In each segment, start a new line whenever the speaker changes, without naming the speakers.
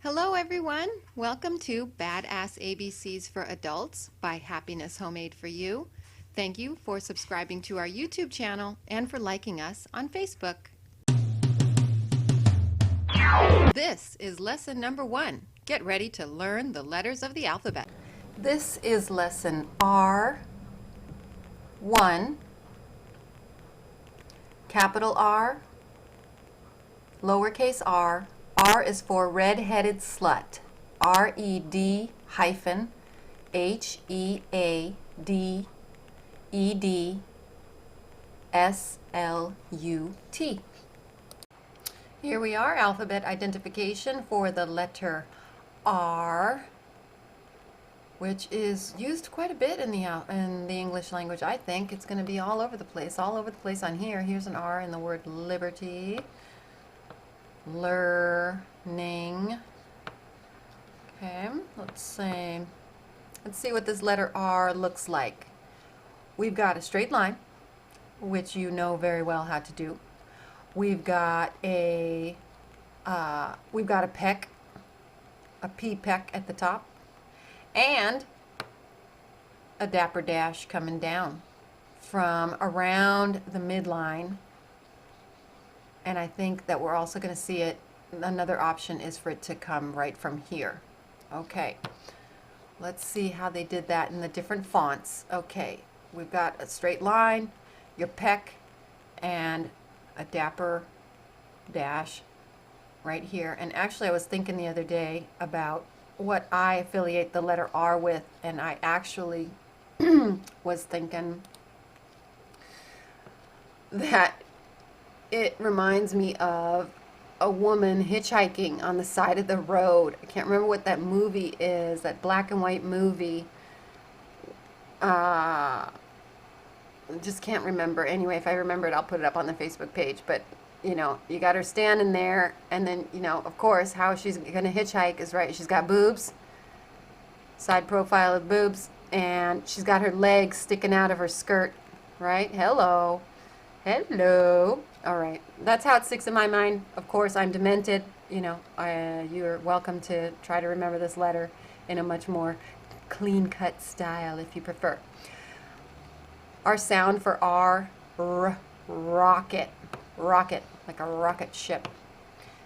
Hello everyone, welcome to Badass ABCs for Adults by Happiness Homemade for You. Thank you for subscribing to our YouTube channel and for liking us on Facebook. This is lesson number 1. Get ready to learn the letters of the alphabet. This is lesson R1, capital R, lowercase r. R is for red-headed slut. R-E-D-H-E-A-D-E-D-S-L-U-T. Here we are, alphabet identification for the letter R, which is used quite a bit in the English language. I think it's going to be all over the place on here. Here's an R in the word liberty. Learning. Okay, let's see what this letter R looks like. We've got a straight line, which you know very well how to do. We've got a peck, a P peck at the top, and a dapper dash coming down from around the midline. And I think that we're also going to see it, another option is for it to come right from here. Okay, let's see how they did that in the different fonts. Okay, we've got a straight line, your peck, and a dapper dash right here. And actually I was thinking the other day about what I affiliate the letter R with, and I actually was thinking that it reminds me of a woman hitchhiking on the side of the road. I can't remember what that movie is, that black and white movie. Just can't remember. Anyway, if I remember it, I'll put it up on the Facebook page. But, you know, you got her standing there, and then, you know, of course, how she's going to hitchhike is right. She's got boobs, side profile of boobs, and she's got her legs sticking out of her skirt, right? Hello. Hello. All right. That's how it sticks in my mind. Of course, I'm demented. You know, you're welcome to try to remember this letter in a much more clean-cut style if you prefer. Our sound for R, rocket. Rocket, like a rocket ship.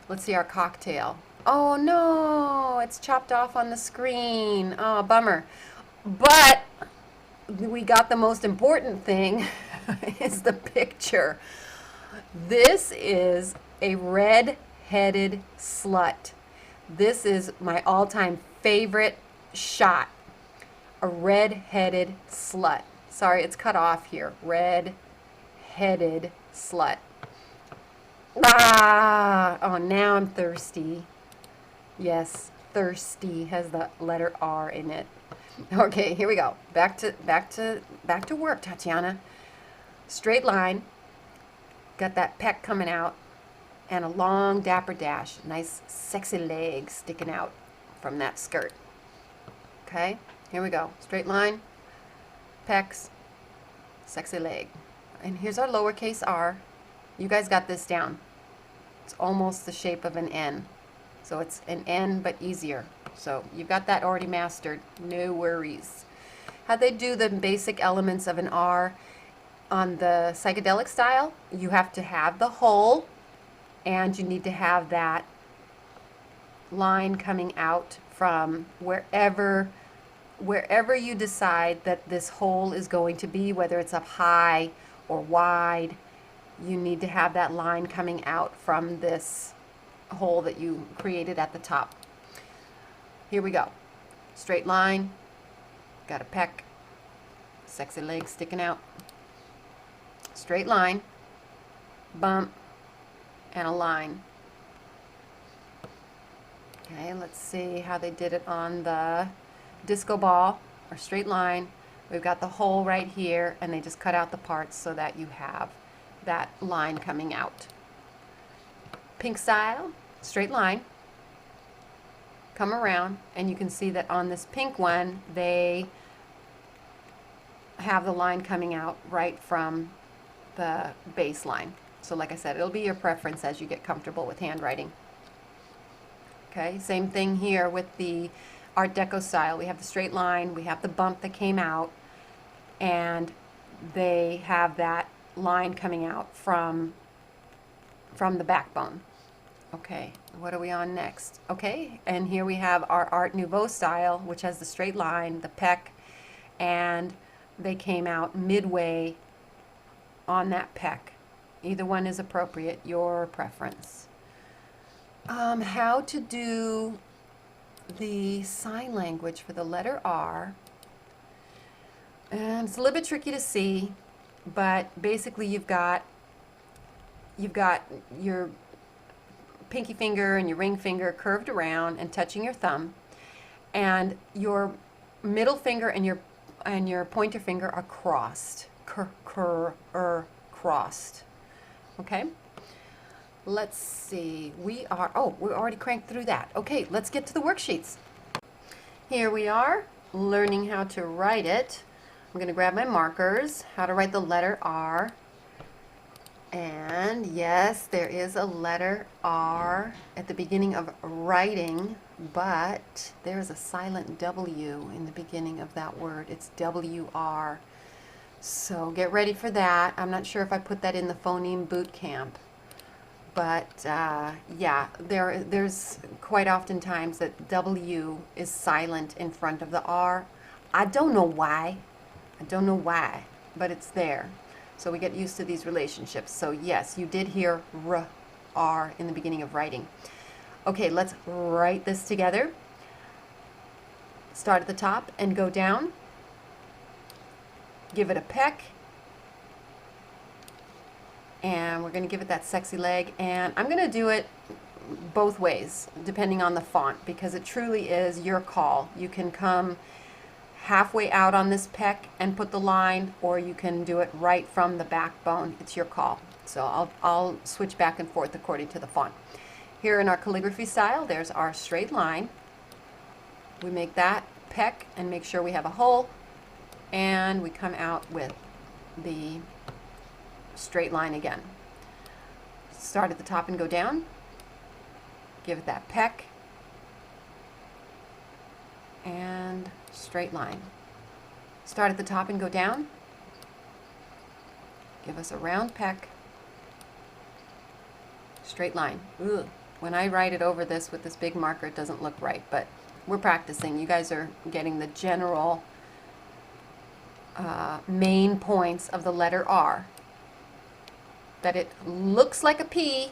Let's see our cocktail. Oh no, it's chopped off on the screen. Oh, bummer. But we got the most important thing is the picture. This is a red-headed slut. This is my all-time favorite shot. A red-headed slut. Sorry, it's cut off here. Red-headed slut. Ah! Oh, now I'm thirsty. Yes, thirsty has the letter R in it. Okay, here we go. Back to work, Tatiana. Straight line. Got that peck coming out, and a long dapper dash. Nice sexy leg sticking out from that skirt. Okay, here we go. Straight line, pecs, sexy leg. And here's our lowercase r. You guys got this down. It's almost the shape of an N. So it's an N, but easier. So you've got that already mastered. No worries. How'd they do the basic elements of an R? On the psychedelic style, you have to have the hole, and you need to have that line coming out from wherever you decide that this hole is going to be, whether it's up high or wide. You need to have that line coming out from this hole that you created at the top. Here we go. Straight line, got a peck, sexy leg sticking out. Straight line, bump, and a line. Okay, let's see how they did it on the disco ball, or straight line. We've got the hole right here, and they just cut out the parts so that you have that line coming out. Pink style, straight line, come around, and you can see that on this pink one, they have the line coming out right from the baseline. So like I said, it'll be your preference as you get comfortable with handwriting. Okay, same thing here with the Art Deco style. We have the straight line, we have the bump that came out, and they have that line coming out from the backbone. Okay, what are we on next? Okay, and here we have our Art Nouveau style, which has the straight line, the peck, and they came out midway on that peck. Either one is appropriate, your preference. How to do the sign language for the letter R. And it's a little bit tricky to see, but basically you've got your pinky finger and your ring finger curved around and touching your thumb, and your middle finger and your pointer finger are crossed. Crossed. Okay? Let's see. We're already cranked through that. Okay, let's get to the worksheets. Here we are, learning how to write it. I'm going to grab my markers, how to write the letter R. And yes, there is a letter R at the beginning of writing, but there's a silent W in the beginning of that word. It's W-R. So get ready for that. I'm not sure if I put that in the phoneme boot camp, but yeah, there's quite often times that W is silent in front of the R. I don't know why. But it's there. So we get used to these relationships. So yes, you did hear R in the beginning of writing. Okay, let's write this together. Start at the top and go down. Give it a peck. And we're going to give it that sexy leg. And I'm going to do it both ways, depending on the font, because it truly is your call. You can come halfway out on this peck and put the line, or you can do it right from the backbone. It's your call. So I'll switch back and forth according to the font. Here in our calligraphy style, there's our straight line. We make that peck and make sure we have a hole, and we come out with the straight line again. Start at the top and go down. Give it that peck and straight line. Start at the top and go down. Give us a round peck, straight line. Ugh. When I write it over this with this big marker, it doesn't look right, but we're practicing. You guys are getting the general main points of the letter R. That it looks like a P,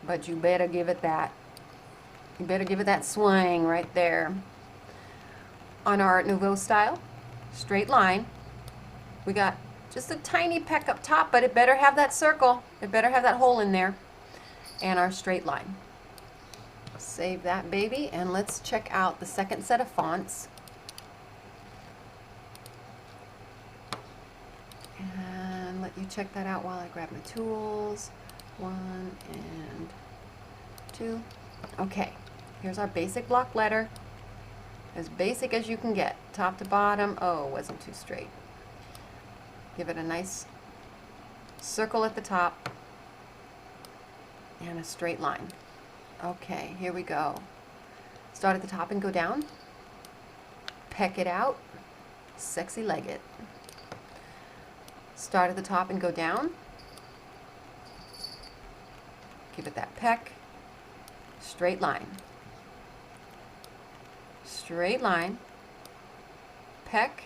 but you better give it that. You better give it that swing right there. On our Art Nouveau style, straight line, we got just a tiny peck up top, but it better have that circle. It better have that hole in there. And our straight line. Save that baby, and let's check out the second set of fonts. And let you check that out while I grab my tools. 1 and 2. Okay, here's our basic block letter. As basic as you can get, top to bottom. Oh, wasn't too straight. Give it a nice circle at the top and a straight line. Okay, here we go. Start at the top and go down. Peck it out. Sexy leg it. Start at the top and go down. Give it that peck. Straight line. Straight line. Peck.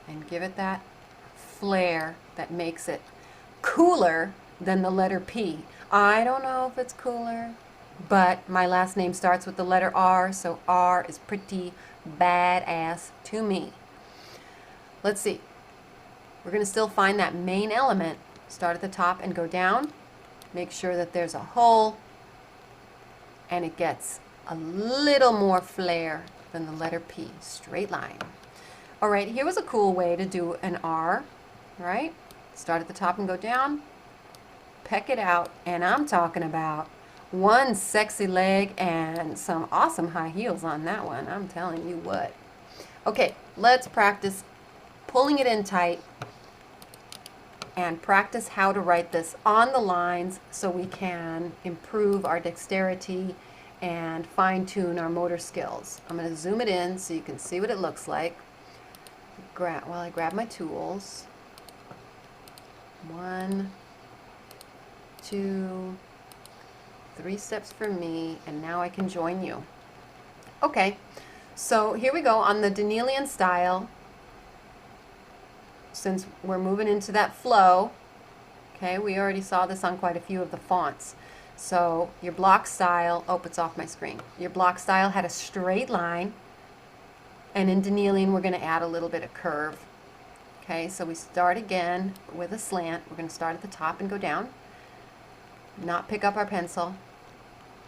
And give it that flair that makes it cooler than the letter P. I don't know if it's cooler, but my last name starts with the letter R, so R is pretty badass to me. Let's see. We're going to still find that main element. Start at the top and go down. Make sure that there's a hole, and it gets a little more flair than the letter P. Straight line. All right, here was a cool way to do an R, right? Start at the top and go down. Peck it out, and I'm talking about one sexy leg and some awesome high heels on that one. I'm telling you what. Okay, let's practice pulling it in tight and practice how to write this on the lines so we can improve our dexterity and fine-tune our motor skills. I'm going to zoom it in so you can see what it looks like. While I grab my tools. 1, 2, 3 steps for me, and now I can join you. Okay, so here we go on the Danielian style. Since we're moving into that flow, okay, we already saw this on quite a few of the fonts. So your block style, oh, it's off my screen. Your block style had a straight line, and in Danielian we're going to add a little bit of curve. Okay, so we start again with a slant. We're going to start at the top and go down, not pick up our pencil,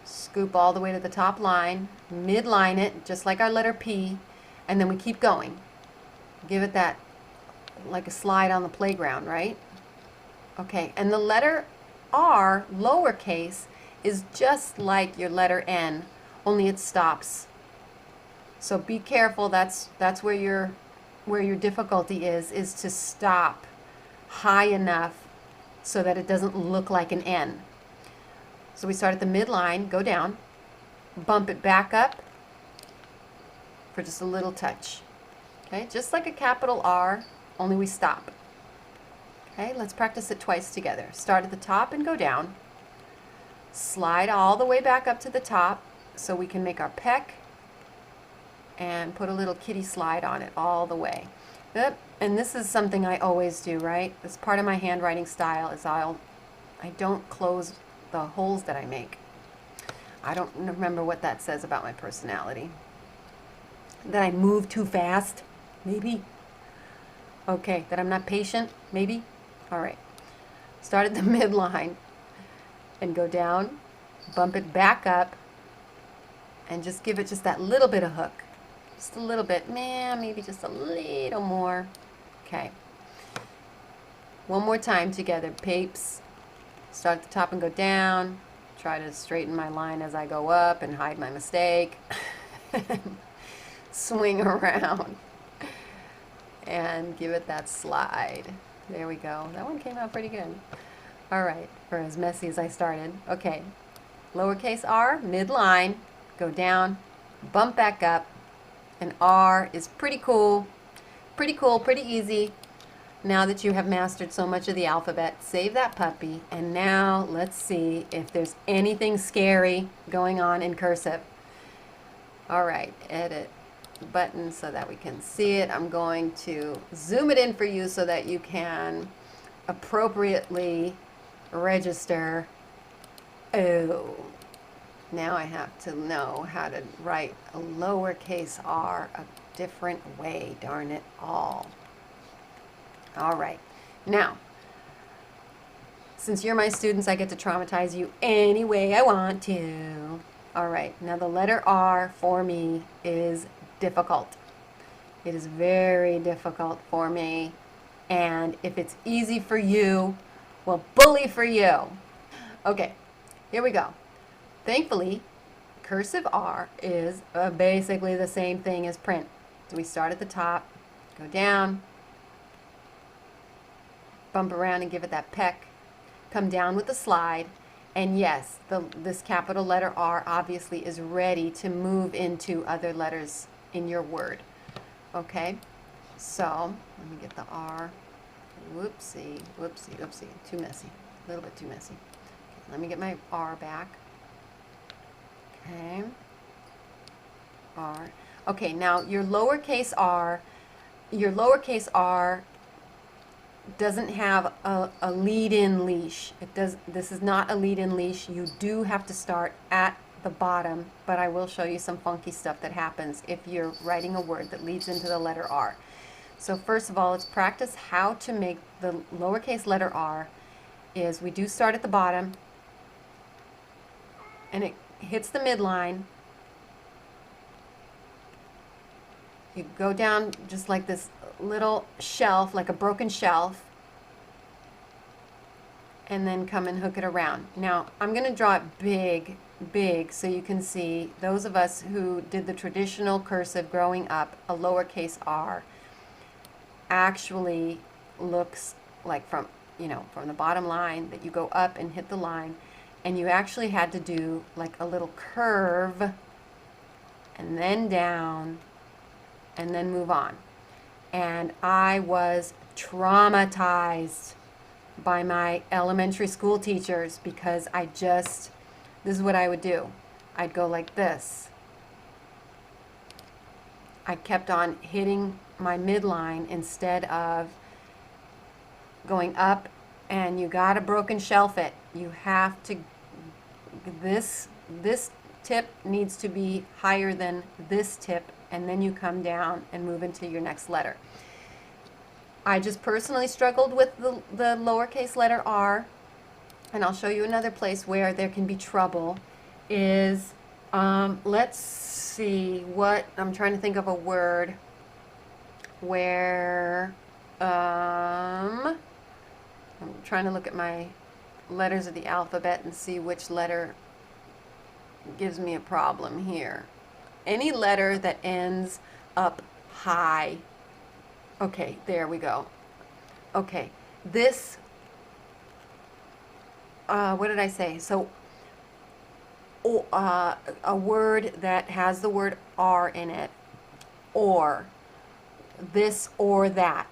scoop all the way to the top line, midline it just like our letter P, and then we keep going. Give it that like a slide on the playground, right? Okay, and the letter R, lowercase, is just like your letter N, only it stops. So be careful. That's where your difficulty is to stop high enough so that it doesn't look like an N. So we start at the midline, go down, bump it back up for just a little touch. Okay, just like a capital R, only we stop. Okay, let's practice it twice together. Start at the top and go down. Slide all the way back up to the top so we can make our peck and put a little kitty slide on it all the way. Yep. And this is something I always do, right? It's part of my handwriting style is I don't close the holes that I make. I don't remember what that says about my personality. That I move too fast, maybe. Okay, that I'm not patient, maybe. All right. Start at the midline and go down, bump it back up, and just give it just that little bit of hook. Just a little bit, man, maybe just a little more. Okay. One more time together, peeps. Start at the top and go down. Try to straighten my line as I go up and hide my mistake. Swing around and give it that slide. There we go. That one came out pretty good. All right, for as messy as I started. Okay, lowercase r, midline, go down, bump back up, and R is pretty cool, pretty easy. Now that you have mastered so much of the alphabet, save that puppy, and now let's see if there's anything scary going on in cursive. All right, edit button so that we can see it. I'm going to zoom it in for you so that you can appropriately register. Oh, now I have to know how to write a lowercase r a different way, darn it all. All right, now, since you're my students, I get to traumatize you any way I want to. All right, now the letter R for me is difficult. It is very difficult for me, and if it's easy for you, well, bully for you. Okay, here we go. Thankfully, cursive R is basically the same thing as print. So we start at the top, go down, bump around and give it that peck, come down with the slide, and yes, this capital letter R obviously is ready to move into other letters in your word. Okay, so let me get the R. Whoopsie, whoopsie, whoopsie. Too messy. A little bit too messy. Okay, let me get my R back. Okay. R. Okay, now your lowercase r doesn't have a lead-in leash. This is not a lead-in leash. You do have to start at the bottom, but I will show you some funky stuff that happens if you're writing a word that leads into the letter R. So first of all, let's practice how to make the lowercase letter R. Is we do start at the bottom, and it hits the midline. You go down just like this little shelf, like a broken shelf, and then come and hook it around. Now, I'm going to draw it big, so you can see, those of us who did the traditional cursive growing up, a lowercase r actually looks like from you know, from the bottom line, that you go up and hit the line, and you actually had to do like a little curve and then down and then move on. And I was traumatized by my elementary school teachers because this is what I would do. I'd go like this. I kept on hitting my midline instead of going up, and you gotta broken shelf it. You have to, this tip needs to be higher than this tip, and then you come down and move into your next letter. I just personally struggled with the lowercase letter R, and I'll show you another place where there can be trouble. Is, let's see, what, I'm trying to think of a word where, I'm trying to look at my letters of the alphabet and see which letter gives me a problem here. Any letter that ends up high. Okay, there we go. Okay, this, what did I say? So, a word that has the word R in it, or, this or that,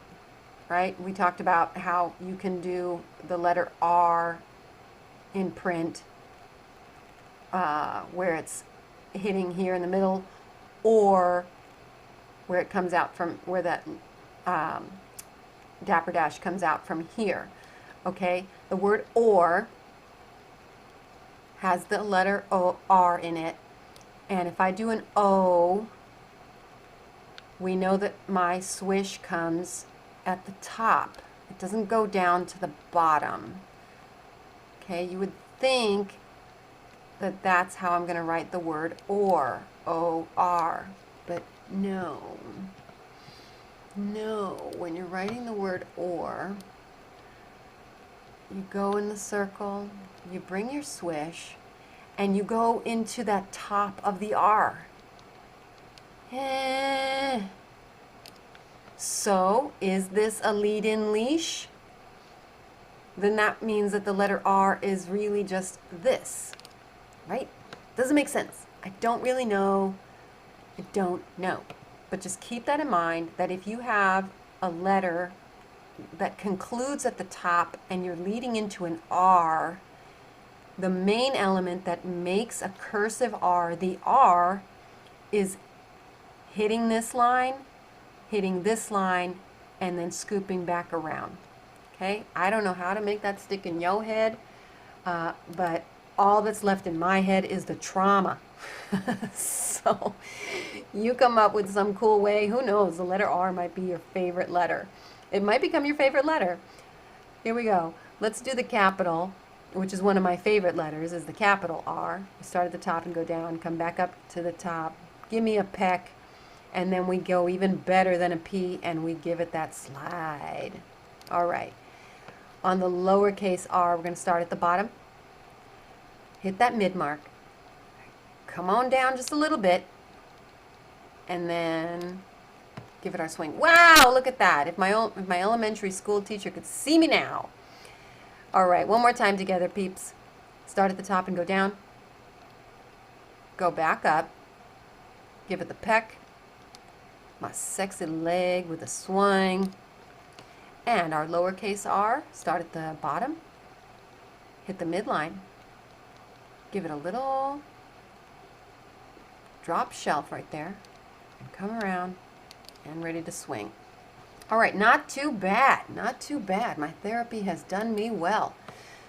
right? We talked about how you can do the letter R in print, where it's hitting here in the middle, or where it comes out from, where that dapper dash comes out from here. Okay, the word or has the letter R in it, and if I do an O, we know that my swish comes at the top. It doesn't go down to the bottom. Okay, you would think that that's how I'm going to write the word or, O-R, but no. No, when you're writing the word or, you go in the circle, you bring your swish, and you go into that top of the R. So, is this a lead-in leash? Then that means that the letter R is really just this, right? Doesn't make sense. I don't really know. I don't know. But just keep that in mind, that if you have a letter that concludes at the top and you're leading into an R, the main element that makes a cursive R, the R, is hitting this line, and then scooping back around. Okay? I don't know how to make that stick in your head, but all that's left in my head is the trauma. So you come up with some cool way. Who knows? The letter R might be your favorite letter. It might become your favorite letter. Here we go. Let's do the capital, which is one of my favorite letters, is the capital R. We start at the top and go down, come back up to the top. Give me a peck, and then we go even better than a P, and we give it that slide. All right. On the lowercase R, we're going to start at the bottom. Hit that mid mark. Come on down just a little bit, and then give it our swing. Wow, look at that. If my elementary school teacher could see me now. All right, one more time together, peeps. Start at the top and go down. Go back up. Give it the peck. My sexy leg with a swing. And our lowercase r, start at the bottom. Hit the midline. Give it a little drop shelf right there. And come around and ready to swing. All right, not too bad, not too bad. My therapy has done me well.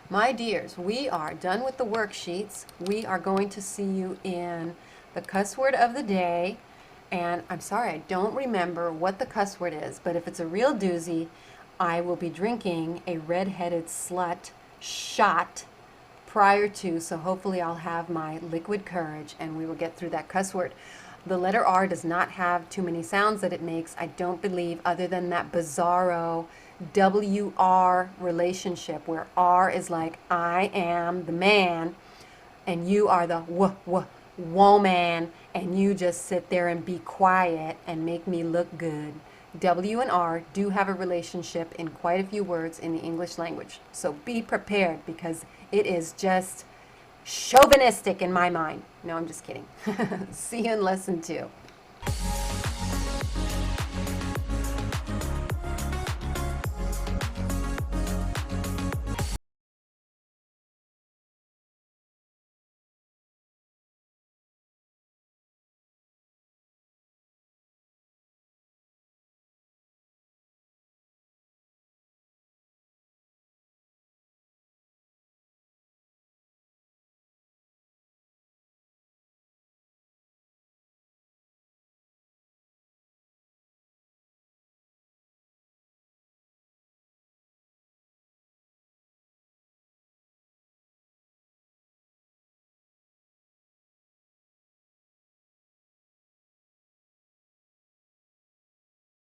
My dears, we are done with the worksheets. We are going to see you in the cuss word of the day. And I'm sorry, I don't remember what the cuss word is, but if it's a real doozy, I will be drinking a red-headed slut shot prior to, so hopefully I'll have my liquid courage and we will get through that cuss word. The letter R does not have too many sounds that it makes, I don't believe, other than that bizarro WR relationship where R is like, I am the man, and you are the woman, and you just sit there and be quiet and make me look good. W and R do have a relationship in quite a few words in the English language. So be prepared because it is just chauvinistic in my mind. No, I'm just kidding. See you in lesson 2.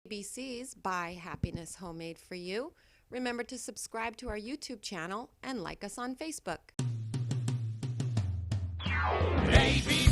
ABCs by Happiness Homemade for You. Remember to subscribe to our YouTube channel and like us on Facebook.
A, B,